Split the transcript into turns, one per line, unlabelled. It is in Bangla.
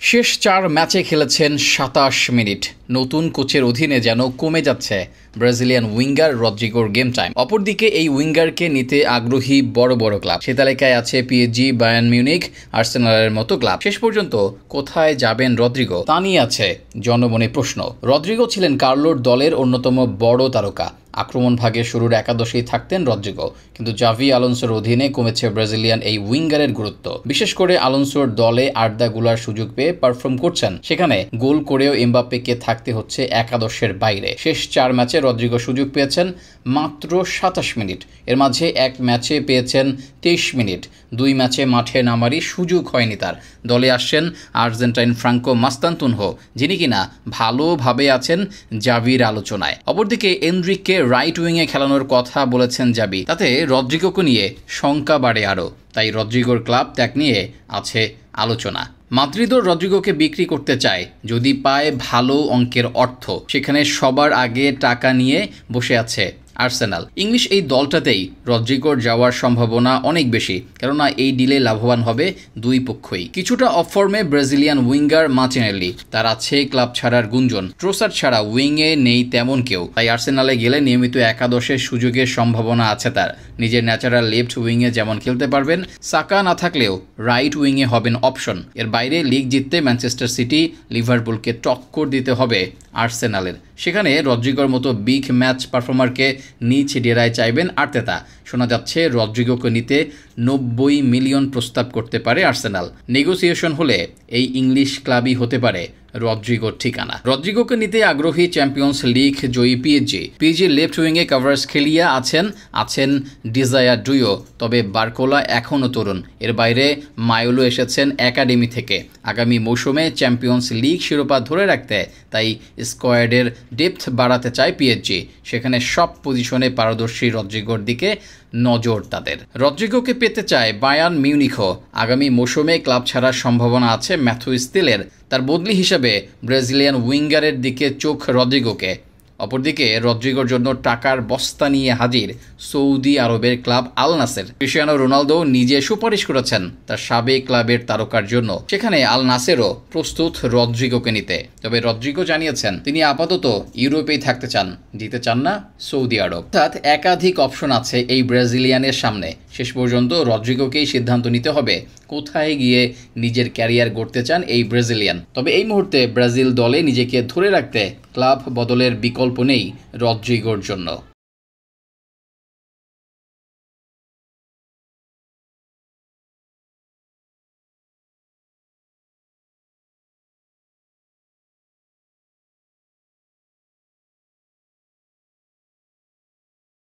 শেষ ৪ ম্যাচে খেলেছেন ২৭ মিনিট। নতুন কোচের অধীনে যেন কমে যাচ্ছে ব্রাজিলিয়ান উইঙ্গার রদ্রিগোর গেম টাইম। অপরদিকে এই উইঙ্গারকে নিতে আগ্রহী বড় বড় ক্লাব। সে তালিকায় আছে পিএসজি, বায়ার্ন মিউনিখ, আর্সেনালের মতো ক্লাব। শেষ পর্যন্ত কোথায় যাবেন রদ্রিগো তা নিয়ে আছে জনমনে প্রশ্ন। রদ্রিগো ছিলেন কার্লোর দলের অন্যতম বড় তারকা। আক্রমণ ভাগে শুরুর একাদশেই থাকতেন রদ্রিগো, কিন্তু জাভি আলোনসোর অধীনে কমেছে ব্রাজিলিয়ান এই উইঙ্গারের গুরুত্ব। বিশেষ করে আলোনসোর দলে আড্ডা গুলার সুযোগ পেয়ে পারফর্ম করছেন, সেখানে গোল করেও এমবাপ্পেকে থাকতে হচ্ছে একাদশের বাইরে। শেষ ৪ ম্যাচে রদ্রিগো সুযোগ পেয়েছেন মাত্র ২৭ মিনিট। এর মাঝে এক ম্যাচে পেয়েছেন ২৩ মিনিট। ২ ম্যাচে মাঠে নামারই সুযোগ হয়নি তার। দলে আসছেন আর্জেন্টাইন ফ্রাঙ্কো মাস্তান্তুনহো, যিনি কিনা ভালোভাবে আছেন জাভির আলোচনায়। অপরদিকে এনরিককে রাইট উইংয়ে খেলানোর কথা বলেছেন জাভি, তাতে রদ্রিগোকে নিয়ে শঙ্কা বাড়ে আরও। তাই রদ্রিগোর ক্লাব ত্যাগ নিয়ে আছে আলোচনা। মাদ্রিদও রদ্রিগোকে বিক্রি করতে চায় যদি পায় ভালো অঙ্কের অর্থ। সেখানে সবার আগে টাকা নিয়ে বসে আছে আর্সেনাল। ইংলিশ এই দলটাতেই রদ্রিগোর যাওয়ার সম্ভাবনা অনেক বেশি, কেননা এই ডিলে লাভবান হবে দুই পক্ষই। কিছুটা অফ ফর্মে ব্রাজিলিয়ান উইঙ্গার মার্টিনেল্লি, তার আছে ক্লাব ছাড়ার গুঞ্জন। ট্রোসার ছাড়া উইংয়ে নেই তেমন কেউ, তাই আর্সেনালে গেলে নিয়মিত একাদশের সুযোগের সম্ভাবনা আছে তার। নিজের ন্যাচারাল লেফট উইংয়ে যেমন খেলতে পারবেন, সাকা না থাকলেও রাইট উইংয়ে হবেন অপশন। এর বাইরে লিগ জিততে ম্যানচেস্টার সিটি, লিভারপুলকে টক্কর দিতে হবে আর্সেনালের। সেখানে রদ্রিগোর মতো বিগ ম্যাচ পারফর্মারকে নিচ ডেরায় চাইবেন আর্তেতা। শোনা যাচ্ছে রদ্রিগোকে নিতে ৯০ মিলিয়ন প্রস্তাব করতে পারে আর্সেনাল। নেগোসিয়েশন হলে এই ইংলিশ ক্লাবই হতে পারে রদ্রিগোর ঠিকানা। রদ্রিগোকে নিতে আগ্রহী চ্যাম্পিয়ন্স লিগ জয়ী পিএসজি লেফট উইংয়ে কাভার্স খেলিয়া আছেন ডিজায়ার ডুইও। তবে বার্কোলা এখনও তরুণ। এর বাইরে মায়োলো এসেছেন একাডেমি থেকে। আগামী মৌসুমে চ্যাম্পিয়ন্স লিগ শিরোপা ধরে রাখতে তাই স্কোয়াডের ডেপথ বাড়াতে চায় পিএসজি। সেখানে সব পজিশনে পারদর্শী রদ্রিগোর দিকে নজর তাদের। রদ্রিগোকে পেতে চায় বায়ার্ন মিউনিখও। আগামী মৌসুমে ক্লাব ছাড়ার সম্ভাবনা আছে ম্যাথুইস তিলের। তার বদলি হিসেবে ব্রাজিলিয়ান উইঙ্গারের দিকে চোখ রদ্রিগোকে। অপরদিকে রদ্রিগোর জন্য টাকার বস্তা নিয়ে হাজির সৌদি আরবের club al Nassr. Cristiano Ronaldo নিজে সুপারিশ করেছেন তার সাবেক ক্লাবের তারকার জন্য। সেখানে আল নাসেরও প্রস্তুত রদ্রিগোকে নিতে। তবে রদ্রিগো জানিয়েছেন তিনি আপাতত ইউরোপেই থাকতে চান, যেতে চান না সৌদি আরব। অর্থাৎ একাধিক অপশন আছে এই ব্রাজিলিয়ানের সামনে। শেষ পর্যন্ত রদ্রিগোকেই সিদ্ধান্ত নিতে হবে কোথায় গিয়ে নিজের ক্যারিয়ার গড়তে চান এই ব্রাজিলিয়ান। তবে এই মুহূর্তে ব্রাজিল দলে নিজেকে ধরে রাখতে ক্লাব বদলের বিকল্প নেই রদ্রিগোর জন্য।